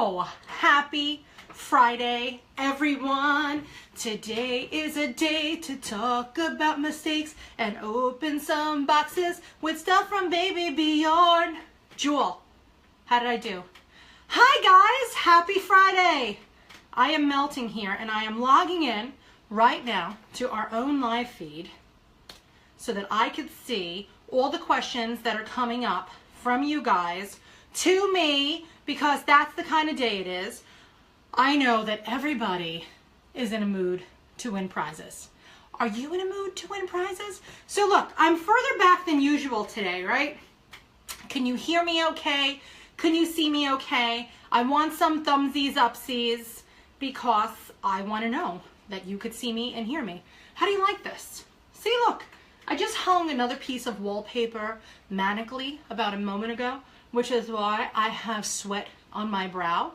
So, happy Friday, everyone. Today is a day to talk about mistakes and open some boxes with stuff from BabyBjörn. Jewel, how did I do? Hi guys, happy Friday. I am melting here and I am logging in right now to our own live feed so that I could see all the questions that are coming up from you guys to me, because that's the kind of day it is. I know that everybody is in a mood to win prizes. Are you in a mood to win prizes? So look, I'm further back than usual today, right? Can you hear me okay? Can you see me okay? I want some thumbsies upsies because I want to know that you could see me and hear me. How do you like this? See, look, I just hung another piece of wallpaper manically about a moment ago, which is why I have sweat on my brow.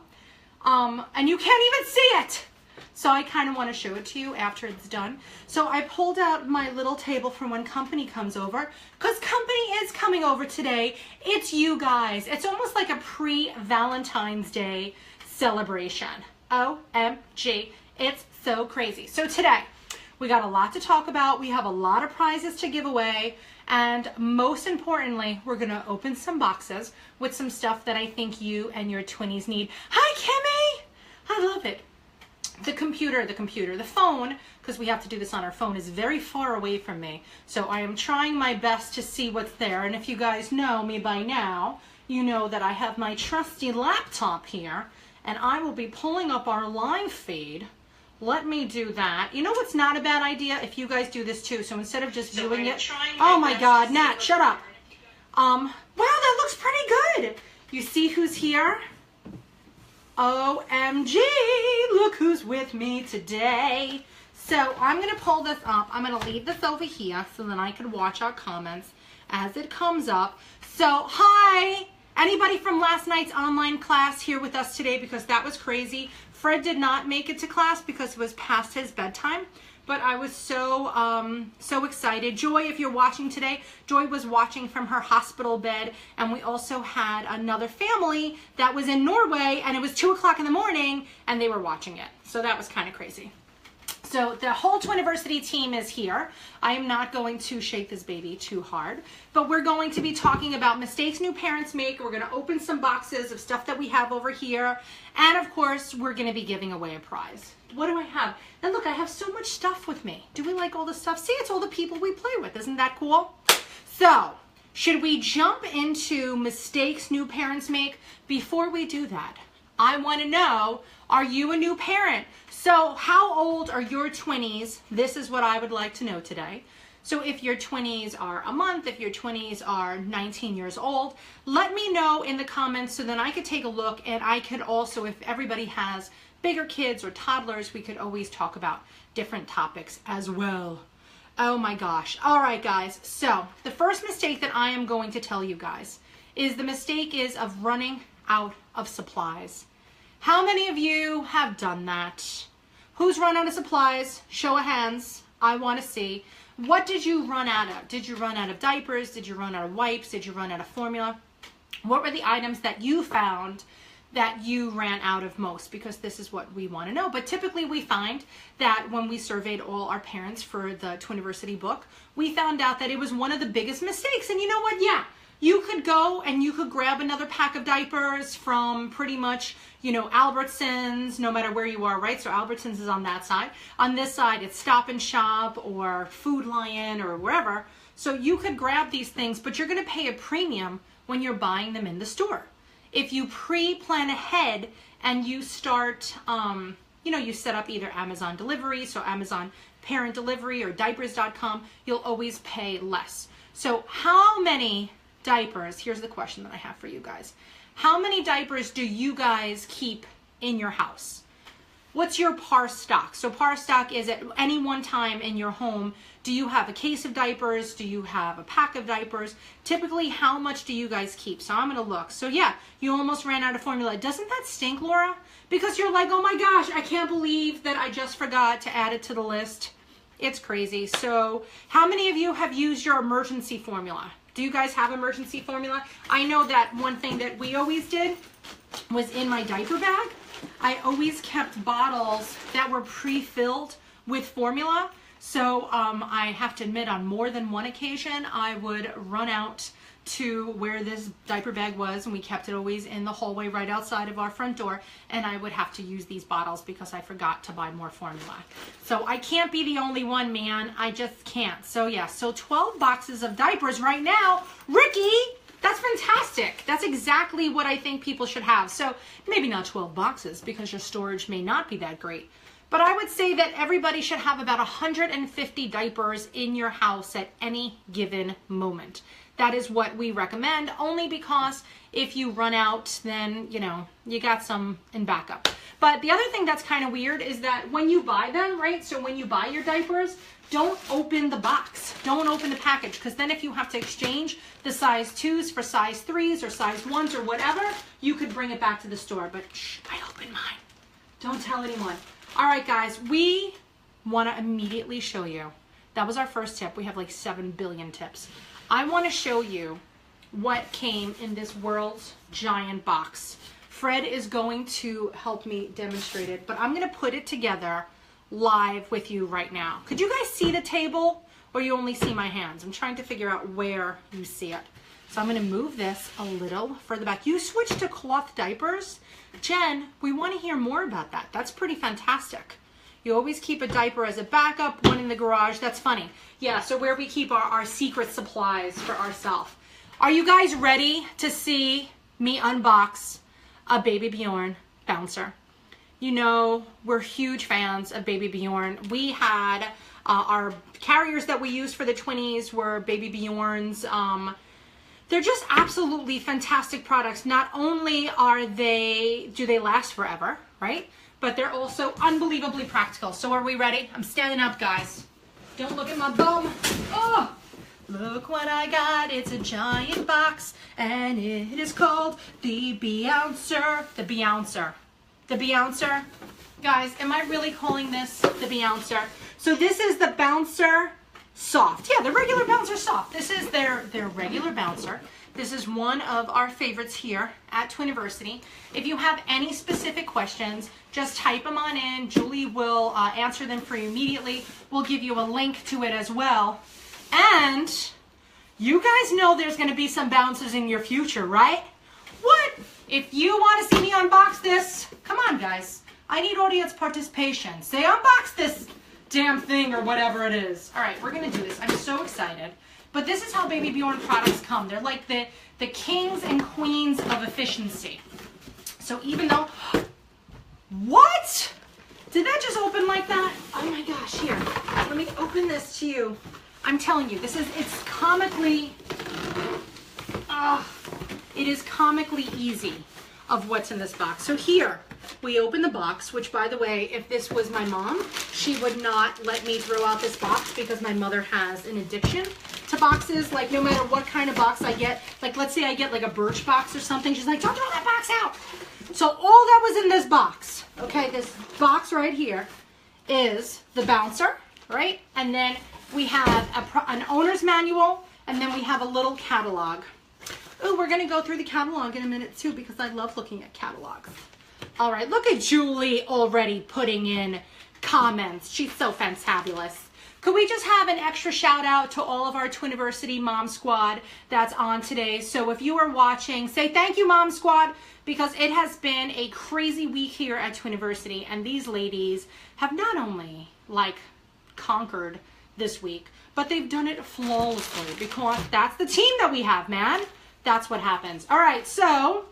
And you can't even see it. So I kind of want to show it to you after it's done. So I pulled out my little table for when company comes over, because company is coming over today. It's you guys. It's almost like a pre-Valentine's Day celebration. OMG, it's so crazy. So today, we got a lot to talk about. We have a lot of prizes to give away. And most importantly, we're going to open some boxes with some stuff that I think you and your twinnies need. Hi, Kimmy! I love it. The computer, the phone, because we have to do this on our phone, is very far away from me. So I am trying my best to see what's there. And if you guys know me by now, you know that I have my trusty laptop here. And I will be pulling up our live feed. Let me do that. You know what's not a bad idea? If you guys do this too. So instead of just viewing it. Oh my God, Nat, shut up. Wow, that looks pretty good. You see who's here? OMG, look who's with me today. So I'm going to pull this up. I'm going to leave this over here so then I can watch our comments as it comes up. So, hi. Anybody from last night's online class here with us today? Because that was crazy. Fred did not make it to class because it was past his bedtime, but I was so excited. Joy, if you're watching today, Joy was watching from her hospital bed, and we also had another family that was in Norway, and it was 2 o'clock in the morning, and they were watching it. So that was kind of crazy. So the whole Twiniversity team is here. I am not going to shake this baby too hard, but we're going to be talking about mistakes new parents make. We're going to open some boxes of stuff that we have over here. And of course, we're going to be giving away a prize. What do I have? And look, I have so much stuff with me. Do we like all the stuff? See, it's all the people we play with. Isn't that cool? So, should we jump into mistakes new parents make? Before we do that, I want to know, are you a new parent? So how old are your twinnies? This is what I would like to know today. So if your twinnies are a month, if your twinnies are 19 years old, let me know in the comments so then I could take a look, and I could also, if everybody has bigger kids or toddlers, we could always talk about different topics as well. Oh my gosh. All right, guys. So the first mistake that I am going to tell you guys is the mistake is of running out of supplies. How many of you have done that? Who's run out of supplies? Show of hands. I want to see. What did you run out of? Did you run out of diapers? Did you run out of wipes? Did you run out of formula? What were the items that you found that you ran out of most? Because this is what we want to know. But typically we find that when we surveyed all our parents for the Twiniversity book, we found out that it was one of the biggest mistakes. And you know what? Yeah. You could go and you could grab another pack of diapers from pretty much, you know, Albertsons, no matter where you are, right? So Albertsons is on that side. On this side, it's Stop and Shop or Food Lion or wherever. So you could grab these things, but you're going to pay a premium when you're buying them in the store. If you pre-plan ahead and you start, you know, you set up either Amazon delivery, so Amazon parent delivery or diapers.com, you'll always pay less. So how many diapers, here's the question that I have for you guys. How many diapers do you guys keep in your house? What's your par stock? So par stock is at any one time in your home, do you have a case of diapers? Do you have a pack of diapers? Typically, how much do you guys keep? So I'm going to look. So yeah, you almost ran out of formula. Doesn't that stink, Laura? Because you're like, oh my gosh, I can't believe that I just forgot to add it to the list. It's crazy. So how many of you have used your emergency formula? Do you guys have emergency formula? I know that one thing that we always did was in my diaper bag. I always kept bottles that were pre-filled with formula. So I have to admit, on more than one occasion, I would run out to where this diaper bag was, and we kept it always in the hallway right outside of our front door, and I would have to use these bottles because I forgot to buy more formula. So I can't be the only one, man. I just can't. So yeah, so 12 boxes of diapers right now. Ricky, that's fantastic. That's exactly what I think people should have. So maybe not 12 boxes because your storage may not be that great. But I would say that everybody should have about 150 diapers in your house at any given moment. That is what we recommend, only because if you run out, then, you know, you got some in backup. But the other thing that's kind of weird is that when you buy them, right, so when you buy your diapers, don't open the box. Don't open the package, because then if you have to exchange the size 2s for size 3s or size 1s or whatever, you could bring it back to the store. But shh, I opened mine. Don't tell anyone. All right, guys, we want to immediately show you. That was our first tip. We have like 7 billion tips. I want to show you what came in this world's giant box. Fred is going to help me demonstrate it, but I'm going to put it together live with you right now. Could you guys see the table, or you only see my hands? I'm trying to figure out where you see it. So I'm going to move this a little further back. You switched to cloth diapers. Jen, we want to hear more about that. That's pretty fantastic. You always keep a diaper as a backup, one in the garage. That's funny. Yeah, so where we keep our secret supplies for ourselves. Are you guys ready to see me unbox a BabyBjörn bouncer? You know, we're huge fans of BabyBjörn. We had our carriers that we used for the Twinnies were BabyBjörn's. They're just absolutely fantastic products. Not only do they last forever, right? But they're also unbelievably practical. So are we ready? I'm standing up, guys. Don't look at my bum. Oh, look what I got. It's a giant box, and it is called the Bouncer. The Bouncer. The Bouncer. Guys, am I really calling this the Bouncer? So this is the Bouncer Soft. Yeah, the regular Bouncer Soft. This is their regular Bouncer. This is one of our favorites here at Twiniversity. If you have any specific questions, just type them on in. Julie will answer them for you immediately. We'll give you a link to it as well. And you guys know there's going to be some bouncers in your future, right? What? If you want to see me unbox this, come on, guys. I need audience participation. Say, unbox this damn thing or whatever it is. All right, we're going to do this. I'm so excited. But this is how BabyBjörn products come. They're like the kings and queens of efficiency. So even though, what? Did that just open like that? Oh my gosh, here, let me open this to you. I'm telling you, it's comically, it is comically easy of what's in this box. So here, we open the box, which by the way, if this was my mom, she would not let me throw out this box because my mother has an addiction to boxes. Like no matter what kind of box I get, like let's say I get like a Birch box or something, she's like, don't throw that box out. So all that was in this box, okay, this box right here is the Bouncer, right? And then we have an owner's manual, and then we have a little catalog. Oh, we're gonna go through the catalog in a minute too because I love looking at catalogs. All right, look at Julie already putting in comments. She's so fantabulous. Could we just have an extra shout out to all of our Twiniversity Mom Squad that's on today? So if you are watching, say thank you, Mom Squad, because it has been a crazy week here at Twiniversity, and these ladies have not only like conquered this week, but they've done it flawlessly because that's the team that we have, man. That's what happens. All right, so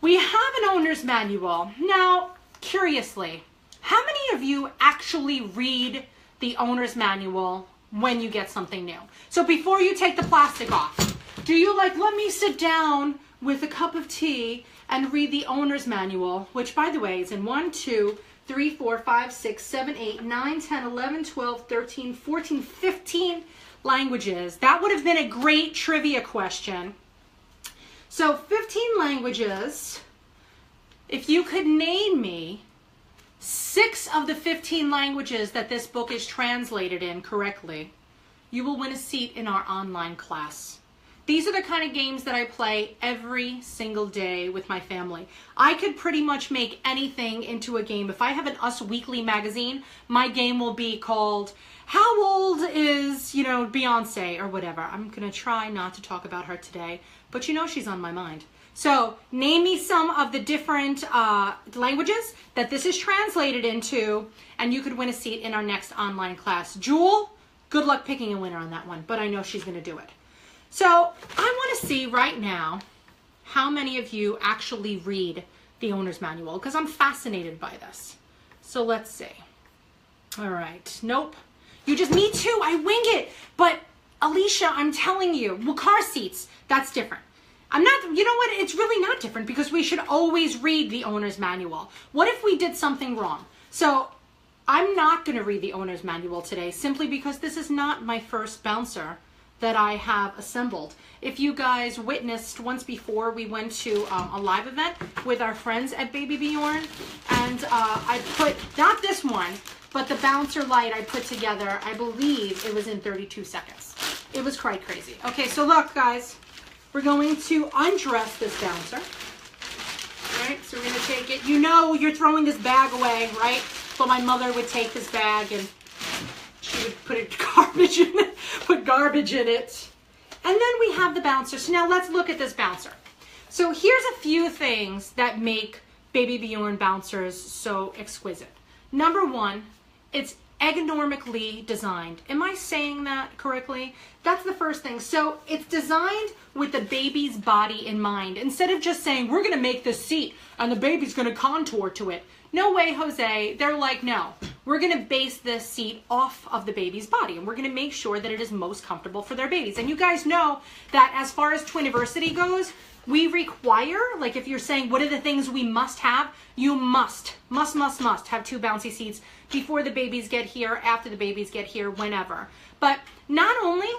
we have an owner's manual. Now, curiously, how many of you actually read the owner's manual when you get something new? So before you take the plastic off, do you like, let me sit down with a cup of tea and read the owner's manual, which by the way is in 1, 2, 3, 4, 5, 6, 7, 8, 9, 10, 11, 12, 13, 14, 15 languages. That would have been a great trivia question. So 15 languages. If you could name me 6 of the 15 languages that this book is translated in correctly, you will win a seat in our online class. These are the kind of games that I play every single day with my family. I could pretty much make anything into a game. If I have an Us Weekly magazine, my game will be called, how old is, you know, Beyonce or whatever. I'm going to try not to talk about her today, but you know she's on my mind. So name me some of the different languages that this is translated into, and you could win a seat in our next online class. Jewel, good luck picking a winner on that one, but I know she's going to do it. So I want to see right now how many of you actually read the owner's manual, because I'm fascinated by this. So let's see. All right. Nope. You just, me too. I wing it. But Alicia, I'm telling you, well, car seats, that's different. I'm not, you know what, it's really not different because we should always read the owner's manual. What if we did something wrong? So I'm not going to read the owner's manual today simply because this is not my first bouncer that I have assembled. If you guys witnessed once before, we went to a live event with our friends at BabyBjörn, and I put, not this one, but the bouncer light I put together, I believe it was in 32 seconds. It was quite crazy. Okay, so look guys. We're going to undress this bouncer. All right, so we're going to take it. You know you're throwing this bag away, right? So my mother would take this bag and she would put garbage in it, And then we have the bouncer. So now let's look at this bouncer. So here's a few things that make BabyBjörn bouncers so exquisite. Number one, it's ergonomically designed. Am I saying that correctly? That's the first thing. So it's designed with the baby's body in mind. Instead of just saying, we're going to make this seat and the baby's going to contour to it. No way, Jose. They're like, no, we're going to base this seat off of the baby's body and we're going to make sure that it is most comfortable for their babies. And you guys know that as far as Twiniversity goes, we require, like if you're saying, what are the things we must have? You must have 2 bouncy seats before the babies get here, after the babies get here, whenever. But not only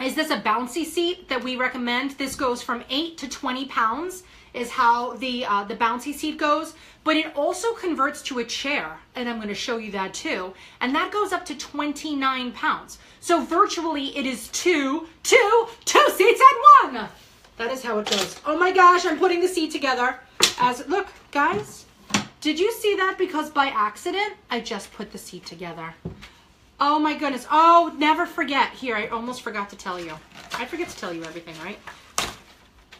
is this a bouncy seat that we recommend, this goes from 8 to 20 pounds is how the bouncy seat goes, but it also converts to a chair, and I'm going to show you that too, and that goes up to 29 pounds. So virtually it is two seats at one. That is how it goes. Oh my gosh, I'm putting the seat together. Look, guys, did you see that? Because by accident, I just put the seat together. Oh my goodness. Oh, never forget. Here, I almost forgot to tell you. I forget to tell you everything, right?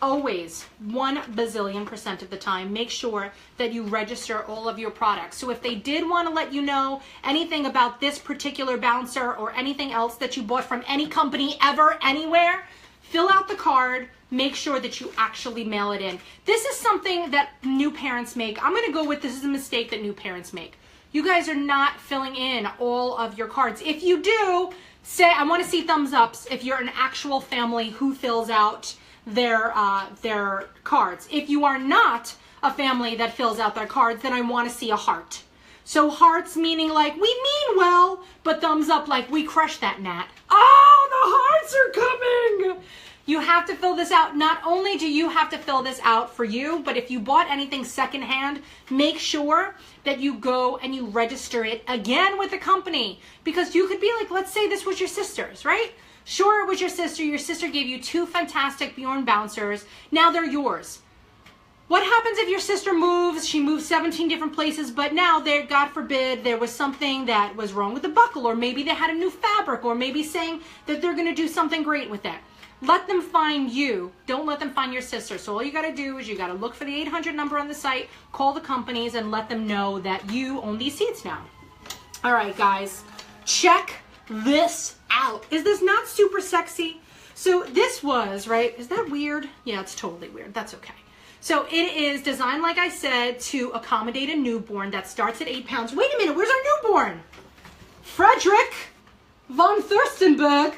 Always, 1 bazillion% of the time, make sure that you register all of your products. So if they did want to let you know anything about this particular bouncer or anything else that you bought from any company ever, anywhere, fill out the card, make sure that you actually mail it in. This is something that new parents make. I'm going to go with this is a mistake that new parents make. You guys are not filling in all of your cards. If you do, say, I want to see thumbs ups if you're an actual family who fills out their cards. If you are not a family that fills out their cards, then I want to see a heart. So hearts meaning like, we mean well, but thumbs up like, we crushed that gnat. Oh, the hearts are coming! You have to fill this out. Not only do you have to fill this out for you, but if you bought anything secondhand, make sure that you go and you register it again with the company. Because you could be like, let's say this was your sister's, right? Sure, it was your sister. Your sister gave you 2 fantastic Bjorn bouncers. Now they're yours. What happens if your sister moves? She moves 17 different places, but now there, God forbid, there was something that was wrong with the buckle, or maybe they had a new fabric, or maybe saying that they're going to do something great with it. Let them find you. Don't let them find your sister. So all you got to do is you got to look for the 800 number on the site, call the companies, and let them know that you own these seats now. All right, guys, check this out. Is this not super sexy? So this was, right, is that weird? Yeah, it's totally weird. That's okay. So it is designed, like I said, to accommodate a newborn that starts at 8 pounds. Wait a minute, where's our newborn? Frederick von Furstenberg.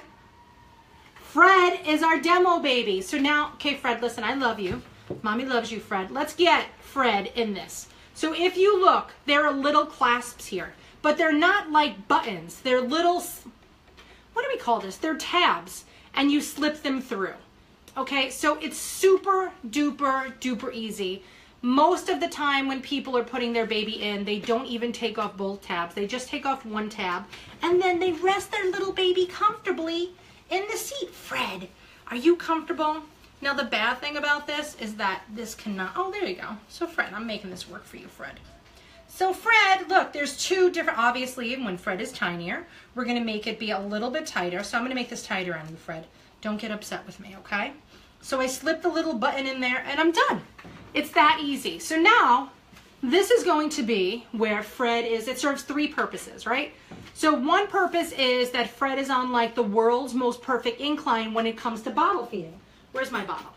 Fred is our demo baby. So now, okay, Fred, listen, I love you. Mommy loves you, Fred. Let's get Fred in this. So if you look, there are little clasps here, but they're not like buttons. They're little, what do we call this? They're tabs, and you slip them through. Okay, so it's super duper duper easy. Most of the time when people are putting their baby in, they don't even take off both tabs. They just take off one tab, and then they rest their little baby comfortably in the seat. Fred, Are you comfortable? Now the bad thing about this is that this cannot, oh, there you go. So Fred, I'm making this work for you, Fred. So Fred, look, there's two different, obviously when Fred is tinier, we're gonna make it be a little bit tighter. So I'm gonna make this tighter on you, Fred. Don't get upset with me, okay? So I slipped the little button in there and I'm done. It's that easy. So now, this is going to be where Fred is, it serves three purposes, right? So one purpose is that Fred is on like the world's most perfect incline when it comes to bottle feeding. Where's my bottle?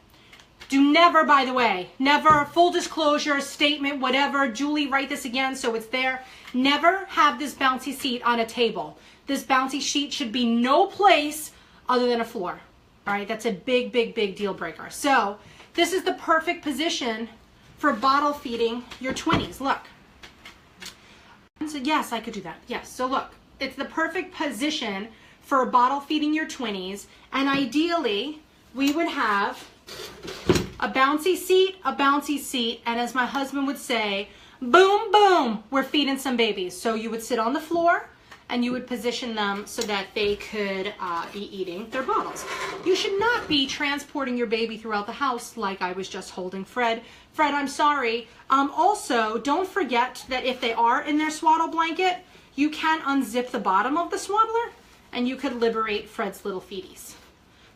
Do never, by the way, never, full disclosure, statement, whatever, Julie, write this again so it's there. Never have this bouncy seat on a table. This bouncy sheet should be no place other than a floor. All right, that's a big, big, big deal breaker. So this is the perfect position for bottle feeding your twinnies. Look. So yes, I could do that. Yes, so look, it's the perfect position for bottle feeding your twinnies. And ideally, we would have a bouncy seat, and as my husband would say, boom, boom, we're feeding some babies. So you would sit on the floor and you would position them so that they could be eating their bottles. You should not be transporting your baby throughout the house like I was just holding Fred. Fred, I'm sorry. Also, don't forget that if they are in their swaddle blanket, you can unzip the bottom of the swaddler and you could liberate Fred's little feeties.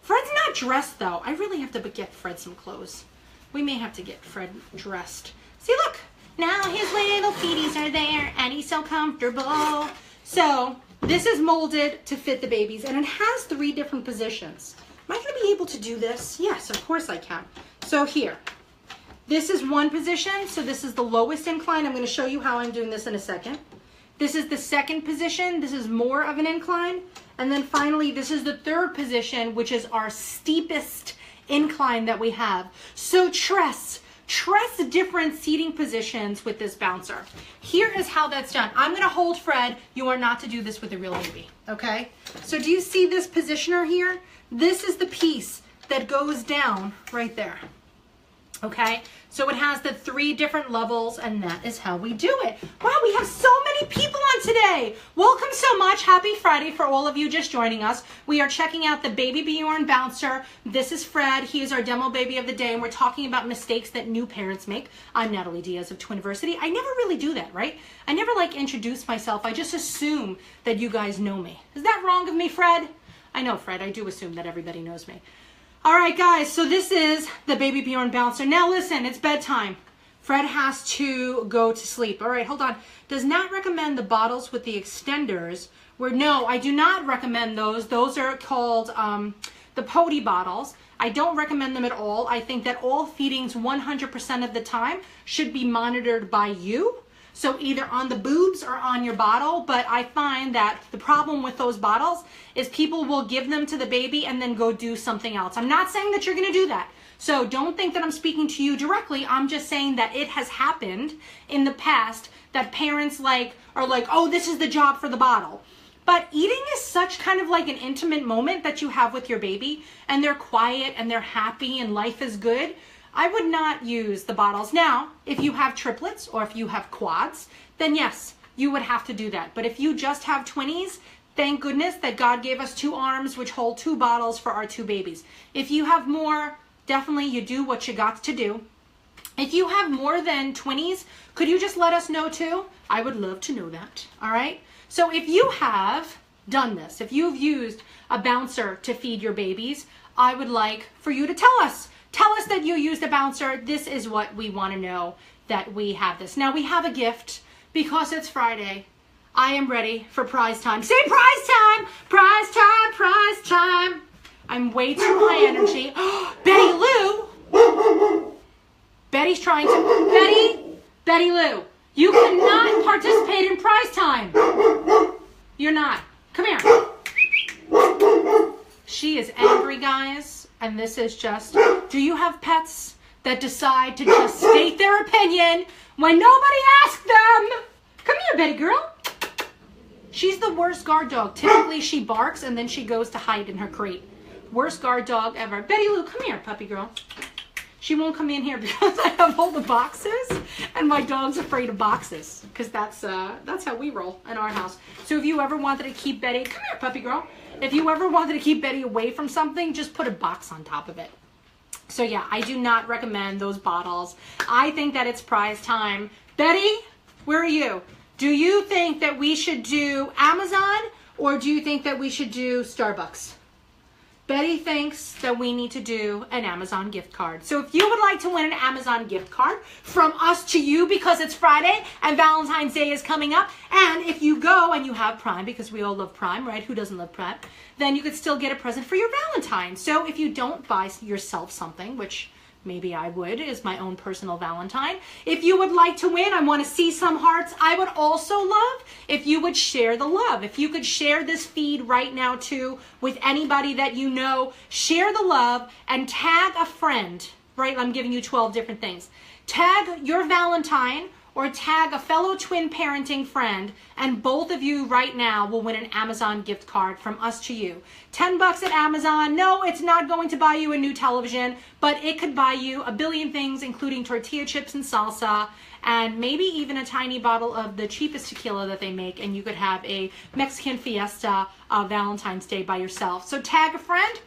Fred's not dressed though. I really have to get Fred some clothes. We may have to get Fred dressed. See, look, now his little feeties are there and he's so comfortable. So this is molded to fit the babies and it has three different positions. Am I gonna be able to do this? Yes, of course I can. So here, this is one position. So this is the lowest incline. I'm gonna show you how I'm doing this in a second. This is the second position. This is more of an incline. And then finally, this is the third position, which is our steepest incline that we have. So trust different seating positions with this bouncer. Here is how that's done. I'm gonna hold Fred. You are not to do this with a real baby, okay? So do you see this positioner here? This is the piece that goes down right there, okay? So it has the three different levels and that is how we do it. Wow, we have so many people on today. Welcome so much. Happy Friday for all of you just joining us. We are checking out the BabyBjörn bouncer. This is Fred. He is our demo baby of the day and we're talking about mistakes that new parents make. I'm Natalie Diaz of Twiniversity. I never really do that, right? I never like introduce myself. I just assume that you guys know me. Is that wrong of me, Fred? I know, Fred. I do assume that everybody knows me. All right, guys, so this is the BabyBjörn bouncer. Now listen, it's bedtime. Fred has to go to sleep. All right, hold on. Does not recommend the bottles with the extenders. No, I do not recommend those. Those are called the potty bottles. I don't recommend them at all. I think that all feedings 100% of the time should be monitored by you. So either on the boobs or on your bottle, but I find that the problem with those bottles is people will give them to the baby and then go do something else. I'm not saying that you're gonna do that. So don't think that I'm speaking to you directly. I'm just saying that it has happened in the past that parents are like, oh, this is the job for the bottle. But eating is such kind of like an intimate moment that you have with your baby and they're quiet and they're happy and life is good. I would not use the bottles. Now, if you have triplets or if you have quads, then yes, you would have to do that. But if you just have twinnies, thank goodness that God gave us two arms which hold two bottles for our two babies. If you have more, definitely you do what you got to do. If you have more than twinnies, could you just let us know too? I would love to know that, all right? So if you have done this, if you've used a bouncer to feed your babies, I would like for you to tell us. Tell us that you used a bouncer. This is what we want to know, that we have this. Now we have a gift because it's Friday. I am ready for prize time. Say prize time, prize time, prize time. I'm way too high energy. Betty Lou. Betty's trying to, Betty Lou, you cannot participate in prize time. You're not. Come here. She is angry, guys. And this is just, do you have pets that decide to just state their opinion when nobody asked them? Come here, Betty girl. She's the worst guard dog. Typically she barks and then she goes to hide in her crate. Worst guard dog ever. Betty Lou, come here, puppy girl. She won't come in here because I have all the boxes and my dog's afraid of boxes because that's how we roll in our house. So if you ever wanted to keep Betty, come here, puppy girl. If you ever wanted to keep Betty away from something, just put a box on top of it. So yeah, I do not recommend those bottles. I think that it's prize time. Betty, where are you? Do you think that we should do Amazon or do you think that we should do Starbucks? Betty thinks that we need to do an Amazon gift card. So if you would like to win an Amazon gift card from us to you because it's Friday and Valentine's Day is coming up, and if you go and you have Prime, because we all love Prime, right? Who doesn't love Prime? Then you could still get a present for your Valentine. So if you don't buy yourself something, which maybe I would, is my own personal Valentine. If you would like to win, I want to see some hearts. I would also love if you would share the love. If you could share this feed right now too with anybody that you know, share the love and tag a friend, right? I'm giving you 12 different things. Tag your Valentine or tag a fellow twin parenting friend, and both of you right now will win an Amazon gift card from us to you. $10 at Amazon. No, it's not going to buy you a new television, but it could buy you a billion things, including tortilla chips and salsa, and maybe even a tiny bottle of the cheapest tequila that they make, and you could have a Mexican fiesta Valentine's Day by yourself. So tag a friend,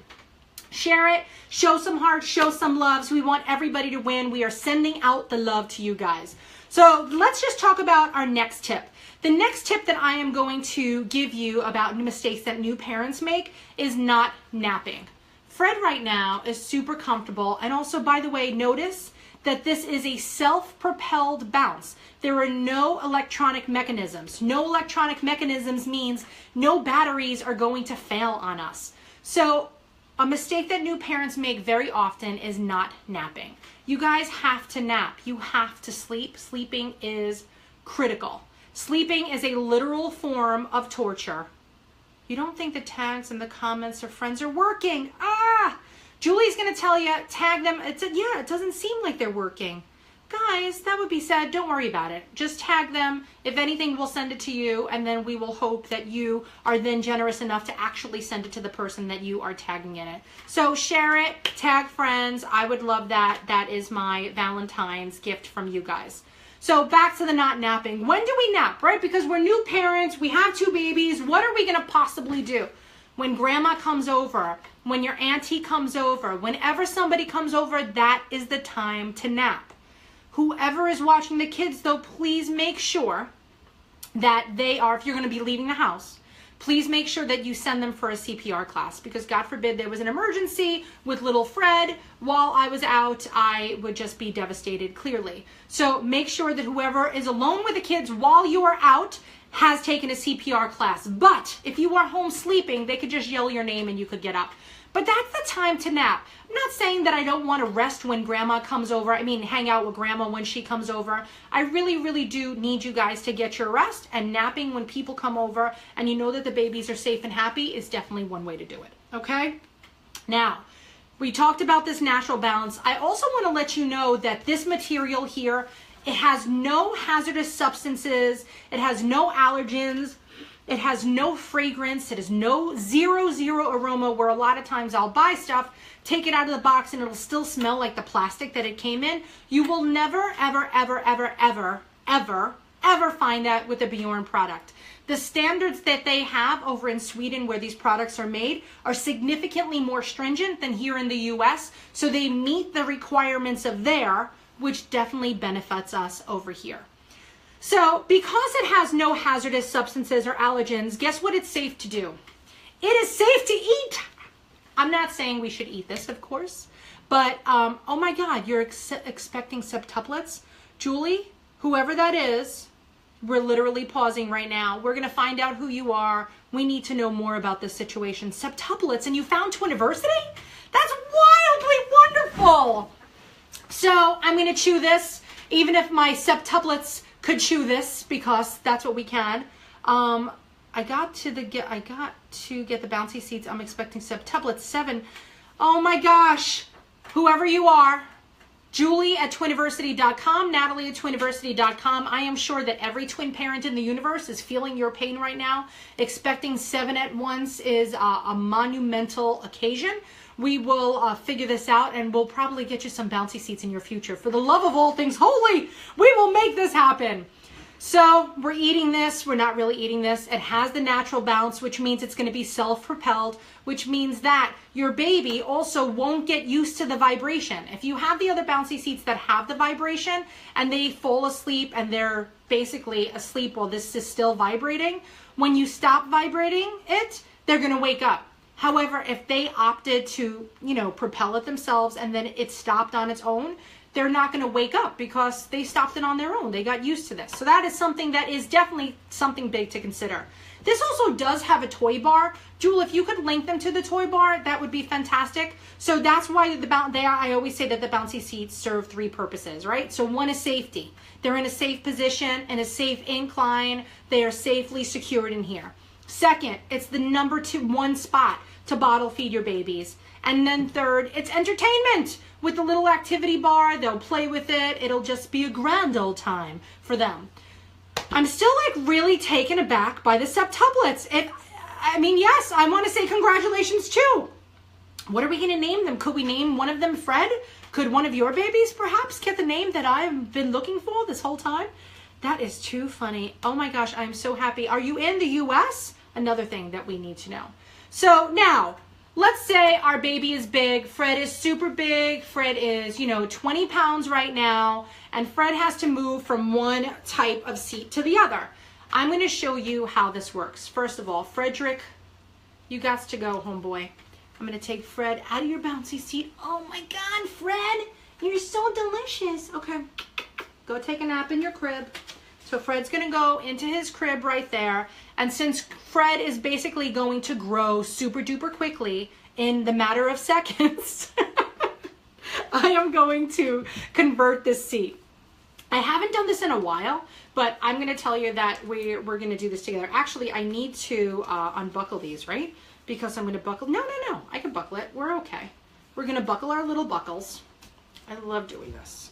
share it, show some hearts, show some loves. We want everybody to win. We are sending out the love to you guys. So let's just talk about our next tip. The next tip that I am going to give you about mistakes that new parents make is not napping. Fred right now is super comfortable, and also, by the way, notice that this is a self-propelled bounce. There are no electronic mechanisms. No electronic mechanisms means no batteries are going to fail on us. So a mistake that new parents make very often is not napping. You guys have to nap. You have to sleep. Sleeping is critical. Sleeping is a literal form of torture. You don't think the tags and the comments or friends are working. Julie's going to tell you, tag them. Yeah, it doesn't seem like they're working. Guys, that would be sad. Don't worry about it. Just tag them. If anything, we'll send it to you, and then we will hope that you are then generous enough to actually send it to the person that you are tagging in it. So share it, tag friends. I would love that. That is my Valentine's gift from you guys. So back to the not napping. When do we nap, right? Because we're new parents. We have 2 babies. What are we going to possibly do? When grandma comes over, when your auntie comes over, whenever somebody comes over, that is the time to nap. Whoever is watching the kids, though, please make sure that they are, if you're going to be leaving the house, please make sure that you send them for a CPR class, because God forbid there was an emergency with little Fred while I was out, I would just be devastated, clearly. So make sure that whoever is alone with the kids while you are out has taken a CPR class. But if you are home sleeping, they could just yell your name and you could get up. But that's the time to nap. I'm not saying that I don't want to rest when grandma comes over. I mean, hang out with grandma when she comes over. I really, really do need you guys to get your rest, and napping when people come over and you know that the babies are safe and happy is definitely one way to do it. Okay? Now, we talked about this natural balance. I also want to let you know that this material here, it has no hazardous substances. It has no allergens. It has no fragrance. It has no zero aroma, where a lot of times I'll buy stuff, take it out of the box, and it'll still smell like the plastic that it came in. You will never, ever, ever, ever, ever, ever, ever find that with a Bjorn product. The standards that they have over in Sweden where these products are made are significantly more stringent than here in the US. So they meet the requirements of there, which definitely benefits us over here. So because it has no hazardous substances or allergens, guess what it's safe to do? It is safe to eat. I'm not saying we should eat this, of course, but oh my God, you're expecting septuplets? Julie, whoever that is, we're literally pausing right now. We're gonna find out who you are. We need to know more about this situation. Septuplets, and you found Twiniversity? That's wildly wonderful. So I'm gonna chew this, even if my septuplets could chew this, because that's what we can. I got to get the bouncy seats. I'm expecting septuplets 7. Oh my gosh, whoever you are, Julie at Twiniversity.com, Natalie at Twiniversity.com. I am sure that every twin parent in the universe is feeling your pain right now. Expecting 7 at once is a monumental occasion. We will figure this out, and we'll probably get you some bouncy seats in your future. For the love of all things holy, we will make this happen. So we're eating this. We're not really eating this. It has the natural bounce, which means it's going to be self-propelled, which means that your baby also won't get used to the vibration. If you have the other bouncy seats that have the vibration and they fall asleep and they're basically asleep while this is still vibrating, when you stop vibrating it, they're going to wake up. However, if they opted to, propel it themselves and then it stopped on its own, they're not going to wake up because they stopped it on their own. They got used to this. So that is something that is definitely something big to consider. This also does have a toy bar. Jewel, if you could link them to the toy bar, that would be fantastic. So that's why I always say that the bouncy seats serve 3 purposes, right? So one is safety. They're in a safe position, in a safe incline. They are safely secured in here. Second, it's the number 1 spot to bottle feed your babies. And then third, it's entertainment. With the little activity bar, they'll play with it. It'll just be a grand old time for them. I'm still really taken aback by the septuplets. Yes, I want to say congratulations too. What are we going to name them? Could we name one of them Fred? Could one of your babies perhaps get the name that I've been looking for this whole time? That is too funny. Oh my gosh, I'm so happy. Are you in the US? Another thing that we need to know. So now, let's say our baby is big. Fred is super big. Fred is, 20 pounds right now. And Fred has to move from one type of seat to the other. I'm going to show you how this works. First of all, Frederick, you got to go, homeboy. I'm going to take Fred out of your bouncy seat. Oh my God, Fred, you're so delicious. Okay, go take a nap in your crib. So Fred's going to go into his crib right there. And since Fred is basically going to grow super duper quickly in the matter of seconds, I am going to convert this seat. I haven't done this in a while, but I'm going to tell you that we're going to do this together. Actually, I need to unbuckle these, right? Because I'm going to buckle. No, I can buckle it. We're okay. We're going to buckle our little buckles. I love doing this.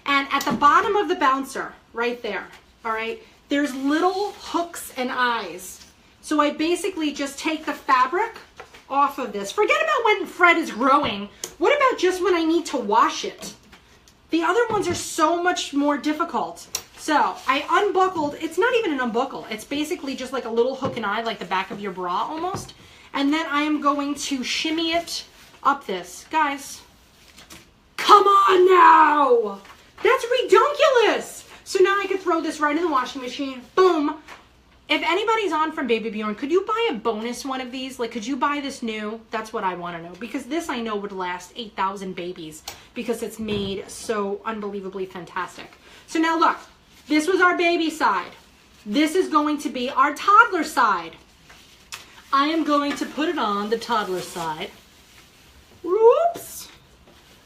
And at the bottom of the bouncer, right there, all right, there's little hooks and eyes. So I basically just take the fabric off of this. Forget about when Fred is growing. What about just when I need to wash it? The other ones are so much more difficult. So I unbuckled, it's not even an unbuckle. It's basically just like a little hook and eye, like the back of your bra almost. And then I am going to shimmy it up this. Guys, come on now. That's redonkulous. So now I can throw this right in the washing machine. Boom. If anybody's on from BabyBjörn, could you buy a bonus one of these? Like, could you buy this new? That's what I want to know. Because this I know would last 8,000 babies. Because it's made so unbelievably fantastic. So now look. This was our baby side. This is going to be our toddler side. I am going to put it on the toddler side. Whoops.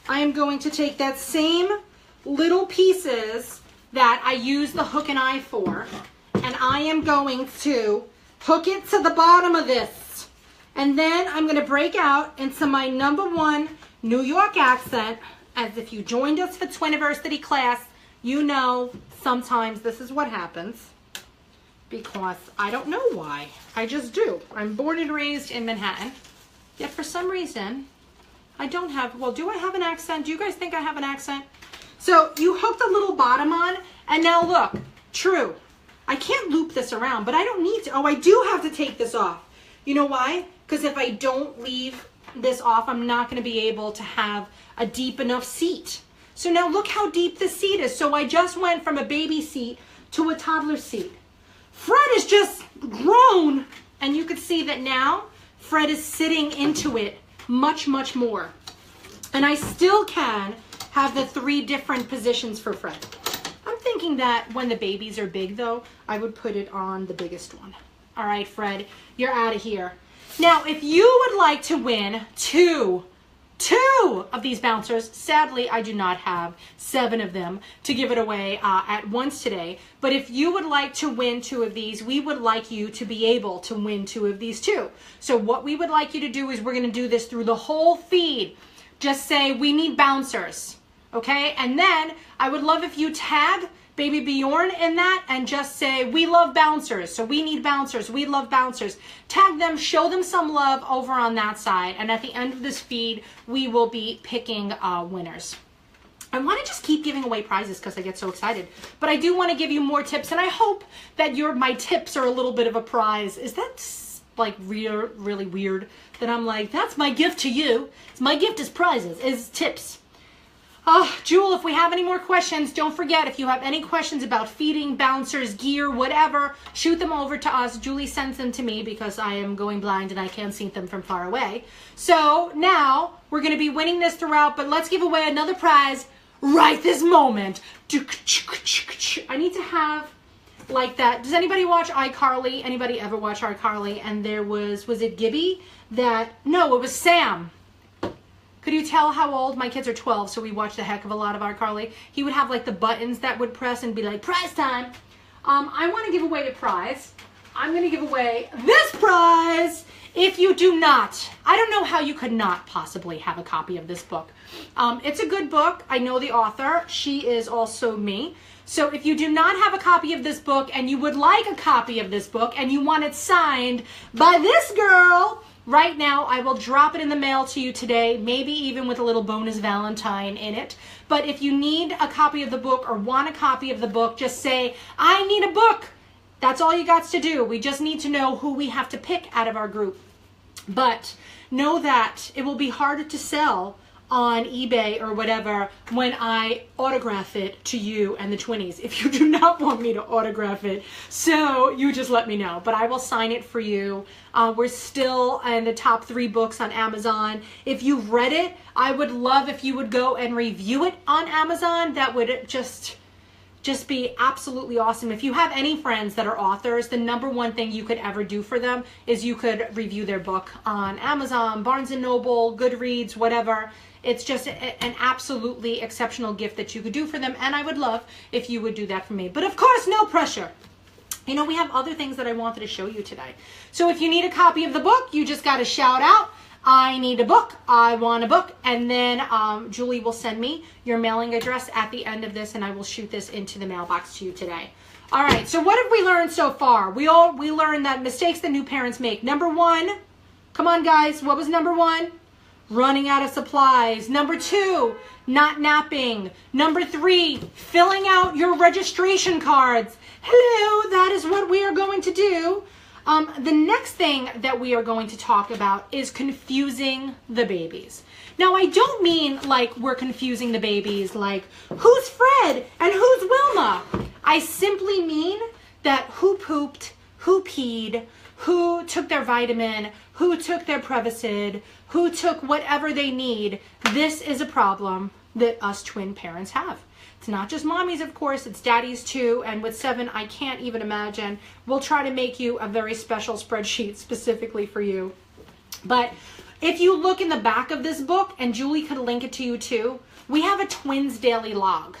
I am going to take that same little pieces that I use the hook and eye for. And I am going to hook it to the bottom of this. And then I'm going to break out into my #1 New York accent. As if you joined us for Twiniversity class, you know sometimes this is what happens. Because I don't know why. I just do. I'm born and raised in Manhattan. Yet for some reason, I don't have, well, do I have an accent? Do you guys think I have an accent? So you hook the little bottom on, and now look, true. I can't loop this around, but I don't need to. Oh, I do have to take this off. You know why? Because if I don't leave this off, I'm not going to be able to have a deep enough seat. So now look how deep the seat is. So I just went from a baby seat to a toddler seat. Fred is just grown, and you can see that now Fred is sitting into it much, much more. And I still can have the 3 different positions for Fred. I'm thinking that when the babies are big, though, I would put it on the biggest one. All right, Fred, you're out of here. Now, if you would like to win two of these bouncers, sadly, I do not have 7 of them to give it away at once today. But if you would like to win 2 of these, we would like you to be able to win 2 of these too. So what we would like you to do is we're going to do this through the whole feed. Just say, we need bouncers. Okay, and then I would love if you tag BabyBjörn in that and just say, we love bouncers, so we need bouncers, we love bouncers. Tag them, show them some love over on that side, and at the end of this feed, we will be picking winners. I want to just keep giving away prizes because I get so excited. But I do want to give you more tips, and I hope that my tips are a little bit of a prize. Is that like really weird that I'm like, that's my gift to you? My gift is prizes, is tips. Oh, Jewel, if we have any more questions, don't forget, if you have any questions about feeding, bouncers, gear, whatever, shoot them over to us. Julie sends them to me because I am going blind and I can't see them from far away. So now we're going to be winning this throughout, but let's give away another prize right this moment. I need to have like that. Does anybody watch iCarly? Anybody ever watch iCarly? And there was it Gibby? No, it was Sam. Could you tell how old? My kids are 12, so we watched a heck of a lot of iCarly. He would have like the buttons that would press and be like, prize time. I want to give away a prize. I'm going to give away this prize. If you do not, I don't know how you could not possibly have a copy of this book. It's a good book. I know the author. She is also me. So if you do not have a copy of this book and you would like a copy of this book and you want it signed by this girl, right now, I will drop it in the mail to you today, maybe even with a little bonus Valentine in it. But if you need a copy of the book or want a copy of the book, just say, I need a book. That's all you got to do. We just need to know who we have to pick out of our group. But know that it will be harder to sell on eBay or whatever when I autograph it to you and the Twinnies, if you do not want me to autograph it. So you just let me know, but I will sign it for you. We're still in the top 3 books on Amazon. If you've read it, I would love if you would go and review it on Amazon. That would just be absolutely awesome. If you have any friends that are authors, the #1 thing you could ever do for them is you could review their book on Amazon, Barnes & Noble, Goodreads, whatever. It's just an absolutely exceptional gift that you could do for them, and I would love if you would do that for me. But of course, no pressure. You know, we have other things that I wanted to show you today. So if you need a copy of the book, you just got to shout out, I need a book, I want a book, and then Julie will send me your mailing address at the end of this, and I will shoot this into the mailbox to you today. All right, so what have we learned so far? We learned that mistakes that new parents make. #1, come on guys, what was #1? Running out of supplies. #2, not napping. #3, filling out your registration cards. Hello, that is what we are going to do. The next thing that we are going to talk about is confusing the babies. Now, I don't mean like we're confusing the babies like who's Fred and who's Wilma. I simply mean that who pooped, who peed, who took their vitamin, who took their Prevacid, who took whatever they need. This is a problem that us twin parents have. It's not just mommies, of course, it's daddies too. And with 7, I can't even imagine. We'll try to make you a very special spreadsheet specifically for you. But if you look in the back of this book, and Julie could link it to you too, we have a twins daily log,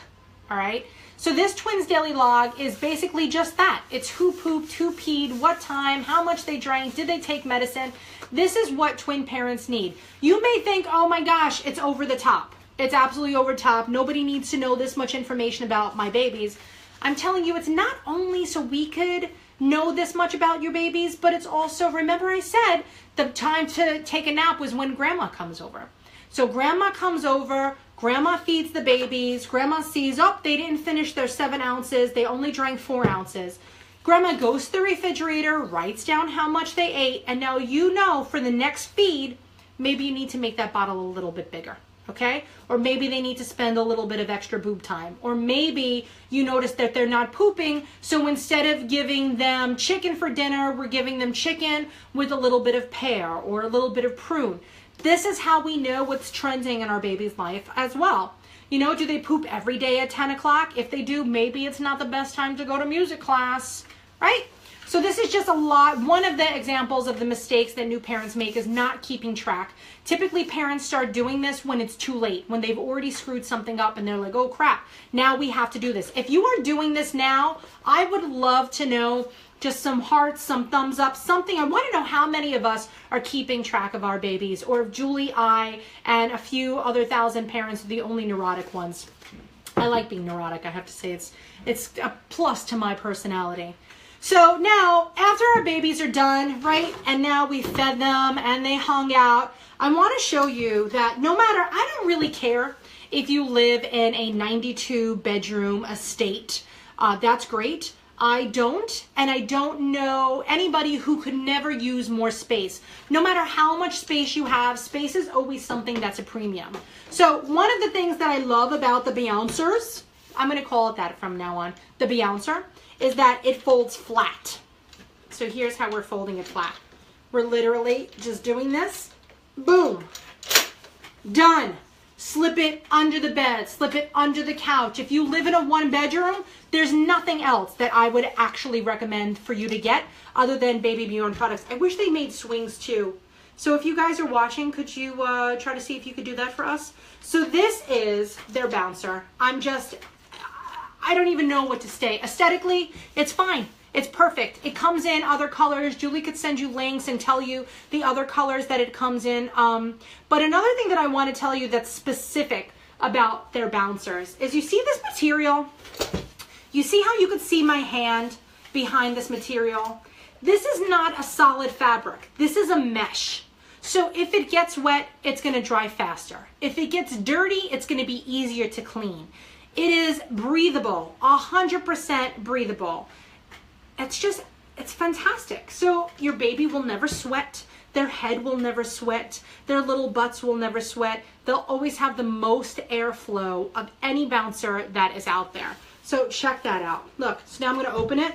all right? So this twins daily log is basically just that. It's who pooped, who peed, what time, how much they drank, did they take medicine. This is what twin parents need. You may think, oh my gosh, it's over the top. It's absolutely over the top. Nobody needs to know this much information about my babies. I'm telling you, it's not only so we could know this much about your babies, but it's also, remember I said, the time to take a nap was when grandma comes over. So grandma comes over, grandma feeds the babies, grandma sees, oh, they didn't finish their 7 ounces, they only drank 4 ounces. Grandma goes to the refrigerator, writes down how much they ate, and now you know for the next feed, maybe you need to make that bottle a little bit bigger, okay? Or maybe they need to spend a little bit of extra boob time. Or maybe you notice that they're not pooping, so instead of giving them chicken for dinner, we're giving them chicken with a little bit of pear or a little bit of prune. This is how we know what's trending in our baby's life as well. You know, do they poop every day at 10 o'clock? If they do, maybe it's not the best time to go to music class, right? So this is just one of the examples of the mistakes that new parents make is not keeping track. Typically, parents start doing this when it's too late, when they've already screwed something up and they're like, oh crap, now we have to do this. If you are doing this now, I would love to know just some hearts, some thumbs up, something. I want to know how many of us are keeping track of our babies, or if Julie, I, and a few other 1,000 parents are the only neurotic ones. I like being neurotic. I have to say it's a plus to my personality. So now, after our babies are done, right, and now we fed them and they hung out, I want to show you that no matter, I don't really care if you live in a 92 bedroom estate, that's great. I don't, and I don't know anybody who could never use more space. No matter how much space you have, space is always something that's a premium. So one of the things that I love about the Bouncers, I'm going to call it that from now on, the Bouncer, is that it folds flat. So here's how we're folding it flat. We're literally just doing this. Boom. Done. Slip it under the bed, slip it under the couch. If you live in a 1-bedroom, there's nothing else that I would actually recommend for you to get other than BabyBjörn products. I wish they made swings too. So if you guys are watching, could you try to see if you could do that for us? So this is their Bouncer. I don't even know what to say. Aesthetically, it's fine. It's perfect. It comes in other colors. Julie could send you links and tell you the other colors that it comes in. But another thing that I want to tell you that's specific about their Bouncers is you see this material? You see how you could see my hand behind this material? This is not a solid fabric. This is a mesh. So if it gets wet, it's going to dry faster. If it gets dirty, it's going to be easier to clean. It is breathable, 100% breathable. It's fantastic. So your baby will never sweat. Their head will never sweat. Their little butts will never sweat. They'll always have the most airflow of any Bouncer that is out there. So check that out. Look, so now I'm going to open it.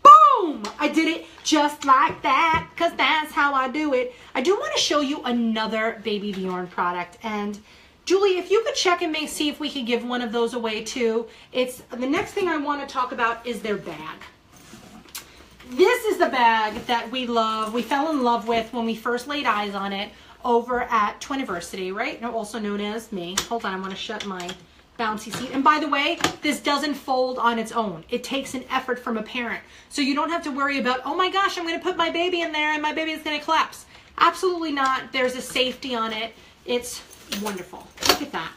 Boom! I did it just like that because that's how I do it. I do want to show you another BabyBjörn product. And Julie, if you could check and see if we could give one of those away too. It's the next thing I want to talk about is their bag. This is the bag that we love. We fell in love with when we first laid eyes on it over at Twiniversity, right? Also known as me. Hold on, I want to shut my bouncy seat. And by the way, this doesn't fold on its own. It takes an effort from a parent. So you don't have to worry about, oh my gosh, I'm going to put my baby in there and my baby is going to collapse. Absolutely not. There's a safety on it. It's wonderful. Look at that.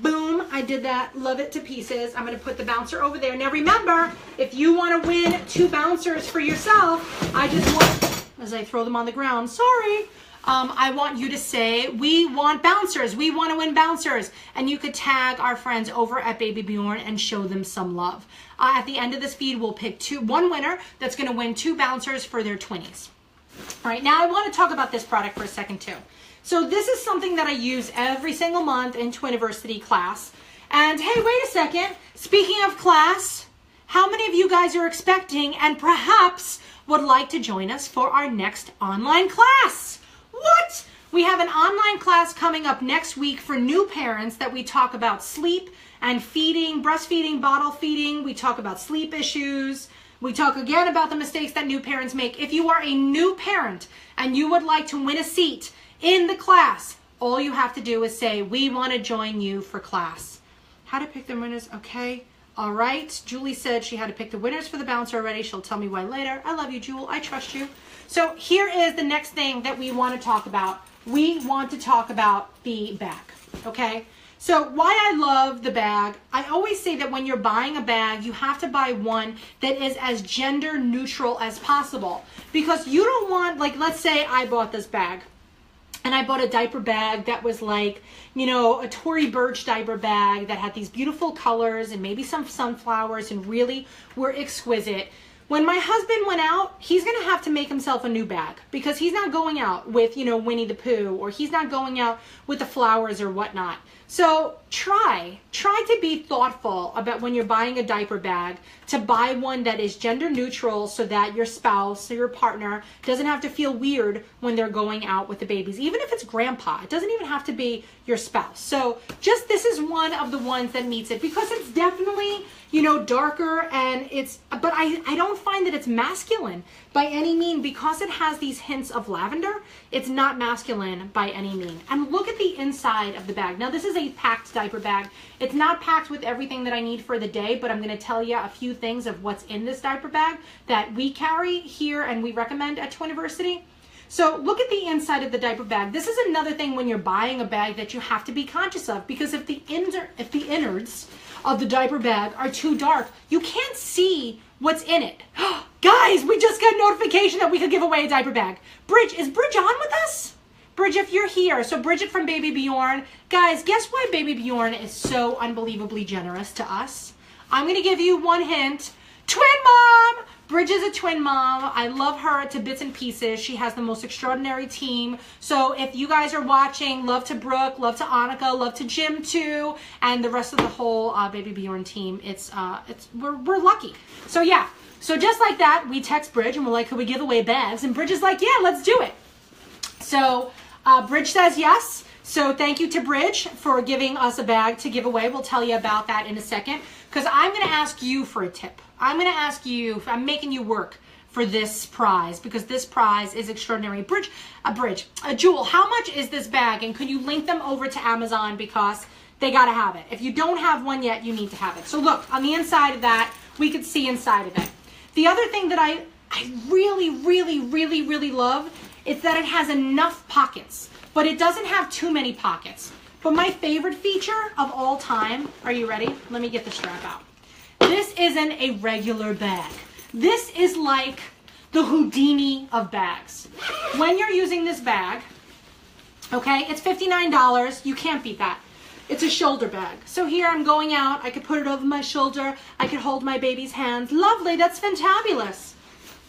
Boom, I did that. Love it to pieces. I'm going to put the Bouncer over there. Now remember, if you want to win 2 Bouncers for yourself, I just want, as I throw them on the ground, sorry, I want you to say, we want Bouncers. We want to win Bouncers. And you could tag our friends over at BabyBjörn and show them some love. At the end of this feed, we'll pick one winner that's going to win 2 Bouncers for their twinnies. All right, now I want to talk about this product for a second too. So this is something that I use every single month in Twiniversity class. And hey, wait a second. Speaking of class, how many of you guys are expecting and perhaps would like to join us for our next online class? What? We have an online class coming up next week for new parents that we talk about sleep and feeding, breastfeeding, bottle feeding. We talk about sleep issues. We talk again about the mistakes that new parents make. If you are a new parent and you would like to win a seat in the class, all you have to do is say, we want to join you for class. How to pick the winners? Okay. All right. Julie said she had to pick the winners for the Bouncer already. She'll tell me why later. I love you, Jewel. I trust you. So here is the next thing that we want to talk about. We want to talk about the bag. Okay. So why I love the bag, I always say that when you're buying a bag, you have to buy one that is as gender neutral as possible. Because you don't want, like, let's say I bought this bag. And I bought a diaper bag that was like, you know, a Tory Burch diaper bag that had these beautiful colors and maybe some sunflowers and really were exquisite. When my husband went out, he's going to have to make himself a new bag because he's not going out with, you know, Winnie the Pooh, or he's not going out with the flowers or whatnot. So try to be thoughtful about when you're buying a diaper bag to buy one that is gender neutral so that your spouse or your partner doesn't have to feel weird when they're going out with the babies. Even if it's grandpa, it doesn't even have to be your spouse. So just this is one of the ones that meets it because it's definitely, you know, darker and but I don't find that it's masculine by any mean because it has these hints of lavender. It's not masculine by any mean. And look at the inside of the bag. Now this is a packed diaper bag. It's not packed with everything that I need for the day, but I'm going to tell you a few things of what's in this diaper bag that we carry here and we recommend at Twiniversity. So look at the inside of the diaper bag. This is another thing when you're buying a bag that you have to be conscious of because if the innards of the diaper bag are too dark, you can't see what's in it. Guys, we just got notification that we could give away a diaper bag. Is Bridge on with us? Bridget, if you're here, so Bridget from BabyBjörn, guys, guess why BabyBjörn is so unbelievably generous to us? I'm going to give you one hint. Twin mom! Bridget's a twin mom. I love her to bits and pieces. She has the most extraordinary team. So if you guys are watching, love to Brooke, love to Annika, love to Jim too, and the rest of the whole BabyBjörn team. We're lucky. So yeah. So just like that, we text Bridge and we're like, could we give away bags? And Bridge is like, yeah, let's do it. So Bridge says yes. So thank you to Bridge for giving us a bag to give away. We'll tell you about that in a second, because I'm going to ask you for a tip. I'm going to ask you, I'm making you work for this prize, because this prize is extraordinary. Jewel, how much is this bag? And can you link them over to Amazon, because they got to have it. If you don't have one yet, you need to have it. So look, on the inside of that, we could see inside of it. The other thing that I really, really, really, really love is that it has enough pockets, but it doesn't have too many pockets. But my favorite feature of all time, are you ready? Let me get the strap out. This isn't a regular bag. This is like the Houdini of bags. When you're using this bag, okay, it's $59. You can't beat that. It's a shoulder bag. So here I'm going out. I could put it over my shoulder. I could hold my baby's hands. Lovely. That's fantabulous.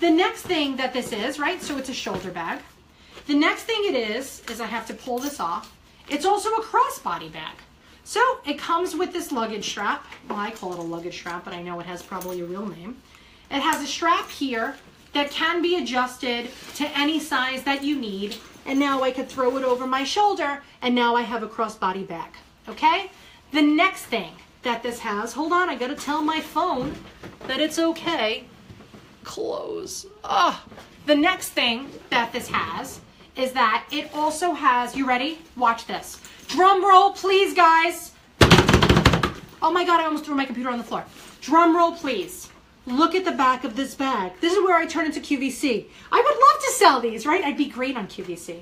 The next thing that this is, right, so it's a shoulder bag. The next thing it is I have to pull this off. It's also a crossbody bag. So it comes with this luggage strap. Well, I call it a luggage strap, but I know it has probably a real name. It has a strap here that can be adjusted to any size that you need. And now I could throw it over my shoulder, and now I have a crossbody bag. Okay? The next thing that this has, hold on, I gotta tell my phone that it's okay. Close. The next thing that this has is that it also has, you ready? Watch this. Drum roll, please, guys. Oh my God, I almost threw my computer on the floor. Drum roll, please. Look at the back of this bag. This is where I turn into QVC. I would love to sell these, right? I'd be great on QVC.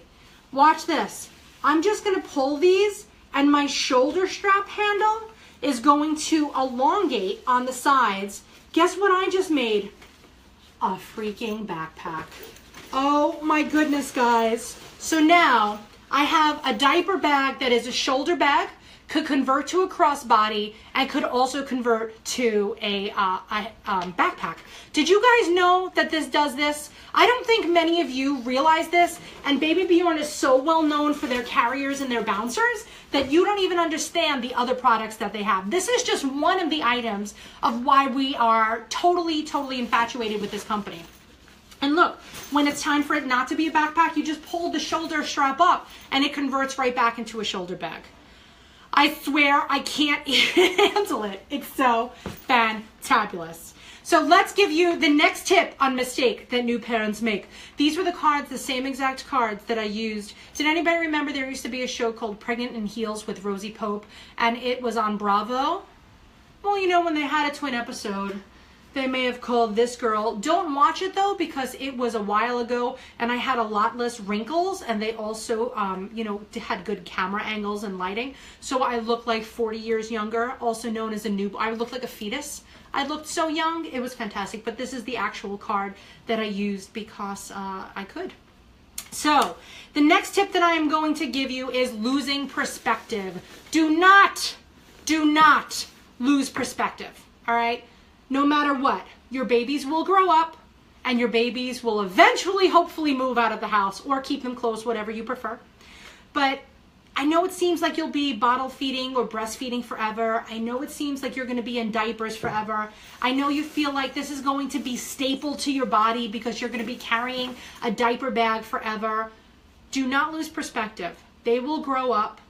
Watch this. I'm just gonna pull these, and my shoulder strap handle is going to elongate on the sides. Guess what I just made? A freaking backpack. Oh my goodness, guys. So now I have a diaper bag that is a shoulder bag, could convert to a crossbody, and could also convert to a backpack. Did you guys know that this does this? I don't think many of you realize this, and BabyBjörn is so well known for their carriers and their bouncers that you don't even understand the other products that they have. This is just one of the items of why we are totally, totally infatuated with this company. And look, when it's time for it not to be a backpack, you just pull the shoulder strap up and it converts right back into a shoulder bag. I swear I can't even handle it. It's so fantabulous. So let's give you the next tip on mistake that new parents make. These were the cards, the same exact cards that I used. Did anybody remember there used to be a show called Pregnant in Heels with Rosie Pope, and it was on Bravo? Well, you know, when they had a twin episode, they may have called this girl. Don't watch it though, because it was a while ago and I had a lot less wrinkles, and they also, you know, had good camera angles and lighting. So I looked like 40 years younger, also known as a noob. I looked like a fetus. I looked so young. It was fantastic. But this is the actual card that I used because I could. So the next tip that I am going to give you is losing perspective. Do not lose perspective. All right. No matter what, your babies will grow up and your babies will eventually, hopefully, move out of the house or keep them close, whatever you prefer. But I know it seems like you'll be bottle feeding or breastfeeding forever. I know it seems like you're going to be in diapers forever. I know you feel like this is going to be staple to your body because you're going to be carrying a diaper bag forever. Do not lose perspective. They will grow up,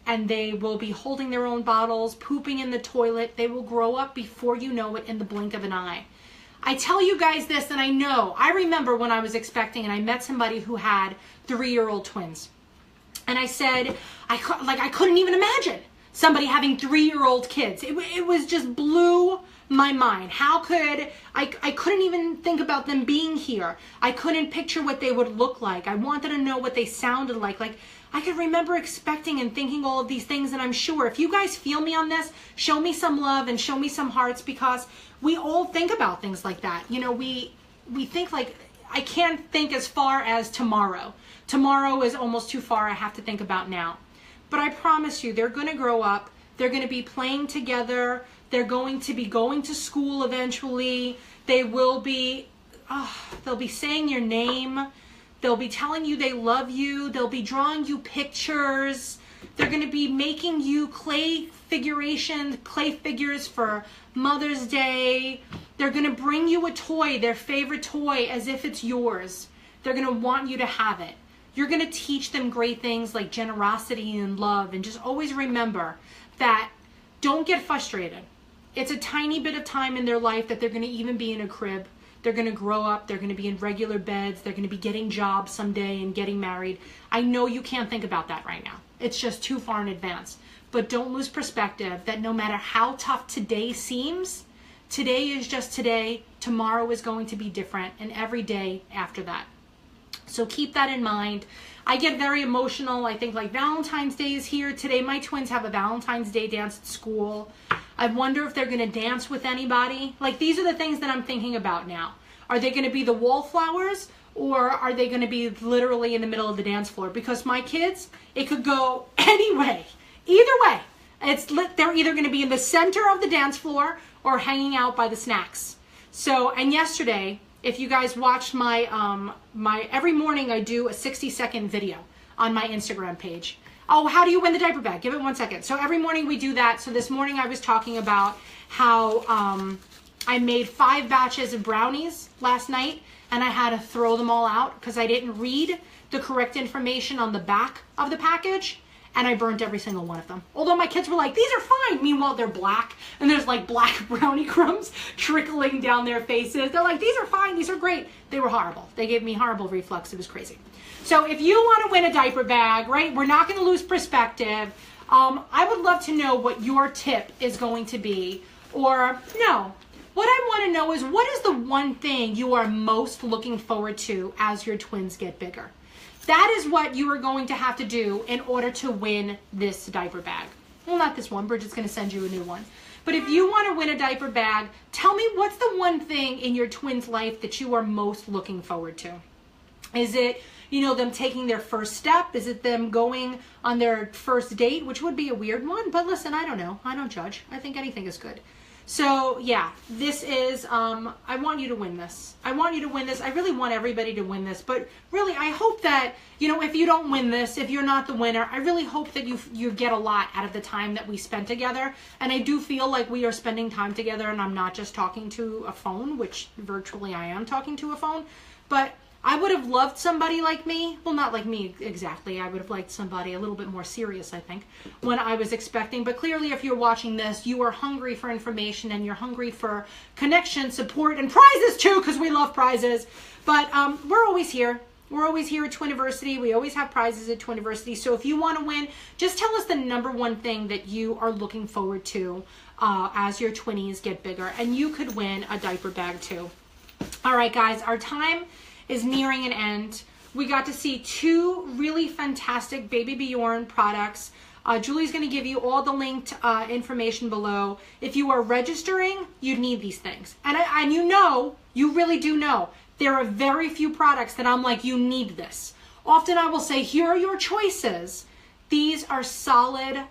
and they will be holding their own bottles, pooping in the toilet. They will grow up before you know it in the blink of an eye. I tell you guys this, and I remember when I was expecting, and I met somebody who had 3-year-old twins. And I said, I couldn't even imagine somebody having 3-year-old kids. It was just blew my mind. How could, I couldn't even think about them being here. I couldn't picture what they would look like. I wanted to know what they sounded like. I could remember expecting and thinking all of these things, and I'm sure if you guys feel me on this, show me some love and show me some hearts, because we all think about things like that. You know, we think like, I can't think as far as tomorrow. Tomorrow is almost too far. I have to think about now. But I promise you, they're going to grow up. They're going to be playing together. They're going to be going to school eventually. They will be, they'll be saying your name. They'll be telling you they love you. They'll be drawing you pictures. They're going to be making you clay figures for Mother's Day. They're going to bring you a toy, their favorite toy, as if it's yours. They're going to want you to have it. You're going to teach them great things like generosity and love. And just always remember that don't get frustrated. It's a tiny bit of time in their life that they're going to even be in a crib. They're going to grow up. They're going to be in regular beds. They're going to be getting jobs someday and getting married. I know you can't think about that right now. It's just too far in advance. But don't lose perspective that no matter how tough today seems, today is just today. Tomorrow is going to be different, and every day after that. So keep that in mind. I get very emotional. I think like Valentine's Day is here today. My twins have a Valentine's Day dance at school. I wonder if they're going to dance with anybody. Like, these are the things that I'm thinking about now. Are they going to be the wallflowers, or are they going to be literally in the middle of the dance floor? Because my kids, it could go any way. Either way. They're either going to be in the center of the dance floor or hanging out by the snacks. So, and yesterday, if you guys watched my, every morning I do a 60-second video on my Instagram page. Oh, how do you win the diaper bag? Give it 1 second. So every morning we do that. So this morning I was talking about how I made 5 batches of brownies last night, and I had to throw them all out because I didn't read the correct information on the back of the package, and I burnt every single one of them. Although my kids were like, these are fine. Meanwhile, they're black, and there's like black brownie crumbs trickling down their faces. They're like, these are fine. These are great. They were horrible. They gave me horrible reflux. It was crazy. So if you want to win a diaper bag, right, we're not going to lose perspective. I would love to know what your tip is going to be. Or, no, what I want to know is, what is the one thing you are most looking forward to as your twins get bigger? That is what you are going to have to do in order to win this diaper bag. Well, not this one. Bridget's going to send you a new one. But if you want to win a diaper bag, tell me, what's the one thing in your twins' life that you are most looking forward to? Is it, you know, them taking their first step? Is it them going on their first date, which would be a weird one? But listen, I don't know. I don't judge. I think anything is good. So yeah, this is, I want you to win this. I want you to win this. I really want everybody to win this. But really, I hope that, you know, if you don't win this, if you're not the winner, I really hope that you get a lot out of the time that we spent together. And I do feel like we are spending time together, and I'm not just talking to a phone, which virtually I am talking to a phone. But I would have loved somebody like me. Well, not like me exactly. I would have liked somebody a little bit more serious, I think, when I was expecting. But clearly, if you're watching this, you are hungry for information, and you're hungry for connection, support, and prizes too, because we love prizes. But we're always here. We're always here at Twiniversity. We always have prizes at Twiniversity. So if you want to win, just tell us the #1 thing that you are looking forward to as your twinnies get bigger. And you could win a diaper bag too. All right, guys, our time is nearing an end. We got to see 2 really fantastic BabyBjörn products. Julie's going to give you all the linked information below. If you are registering, you need these things. And you know, you really do know, there are very few products that I'm like, you need this. Often I will say, here are your choices. These are solid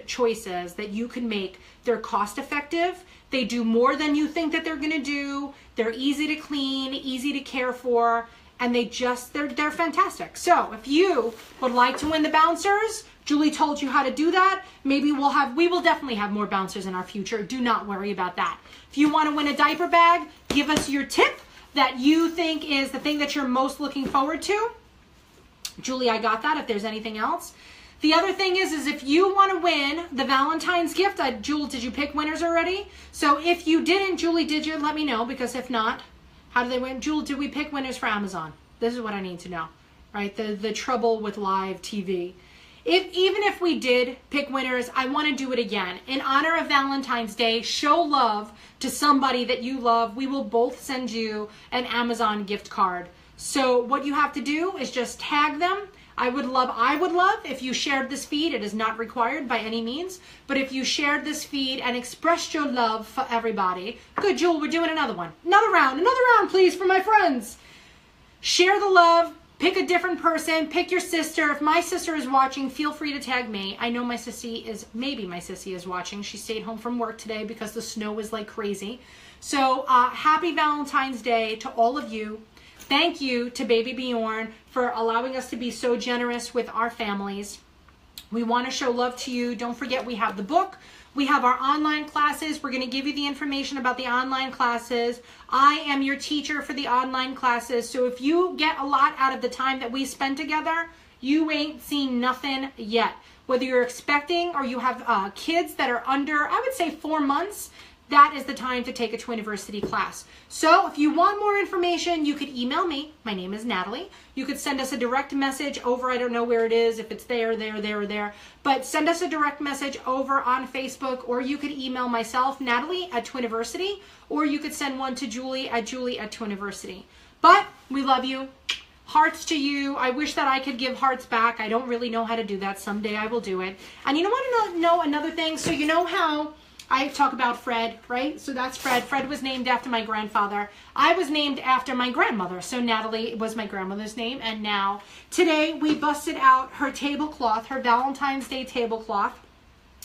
choices that you can make. They're cost effective. They do more than you think that they're going to do. They're easy to clean, easy to care for, and they're fantastic. So if you would like to win the bouncers, Julie told you how to do that. Maybe we will definitely have more bouncers in our future. Do not worry about that. If you want to win a diaper bag, give us your tip that you think is the thing that you're most looking forward to. Julie, I got that. If there's anything else. The other thing is if you want to win the Valentine's gift, Julie, did you pick winners already? So if you didn't, Julie, did you? Let me know, because if not, how do they win? Julie, did we pick winners for Amazon? This is what I need to know, right? The trouble with live TV. Even if we did pick winners, I want to do it again. In honor of Valentine's Day, show love to somebody that you love. We will both send you an Amazon gift card. So what you have to do is just tag them. I would love if you shared this feed. It is not required by any means, but if you shared this feed and expressed your love for everybody. Good, Jewel, we're doing another one. Another round, please, for my friends. share the love. Pick a different person. Pick your sister. If my sister is watching, feel free to tag me. I know maybe my sissy is watching. She stayed home from work today because the snow was like crazy. So happy Valentine's Day to all of you. Thank you to BabyBjörn for allowing us to be so generous with our families. We want to show love to you. Don't forget we have the book. We have our online classes. We're going to give you the information about the online classes. I am your teacher for the online classes. So if you get a lot out of the time that we spend together, you ain't seen nothing yet. Whether you're expecting or you have kids that are under, I would say 4 months, that is the time to take a Twiniversity class. So if you want more information, you could email me. My name is Natalie. You could send us a direct message over, I don't know where it is, if it's there, or there. But send us a direct message over on Facebook, or you could email myself, Natalie at Twiniversity, or you could send one to Julie at Twiniversity. But we love you. Hearts to you. I wish that I could give hearts back. I don't really know how to do that. Someday I will do it. And you want to know another thing? So you know how I talk about Fred, right? So that's Fred. Fred was named after my grandfather. I was named after my grandmother. So Natalie was my grandmother's name. And now, today, we busted out her tablecloth, her Valentine's Day tablecloth.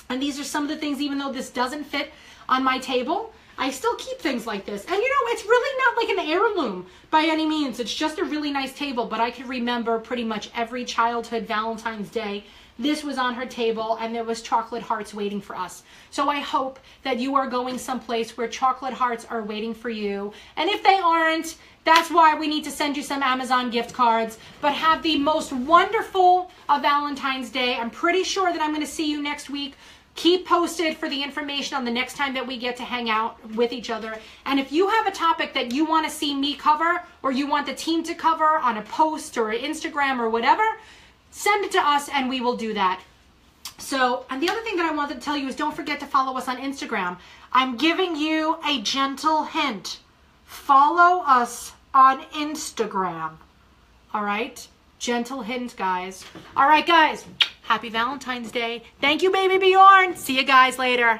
And these are some of the things, even though this doesn't fit on my table, I still keep things like this. And you know, it's really not like an heirloom by any means. It's just a really nice table. But I can remember pretty much every childhood Valentine's Day. This was on her table, and there was chocolate hearts waiting for us. So I hope that you are going someplace where chocolate hearts are waiting for you. And if they aren't, that's why we need to send you some Amazon gift cards. But have the most wonderful Valentine's Day. I'm pretty sure that I'm going to see you next week. Keep posted for the information on the next time that we get to hang out with each other. And if you have a topic that you want to see me cover, or you want the team to cover on a post or Instagram or whatever, send it to us and we will do that. So, and the other thing that I wanted to tell you is don't forget to follow us on Instagram. I'm giving you a gentle hint. Follow us on Instagram. All right? Gentle hint, guys. All right, guys. Happy Valentine's Day. Thank you, BabyBjörn. See you guys later.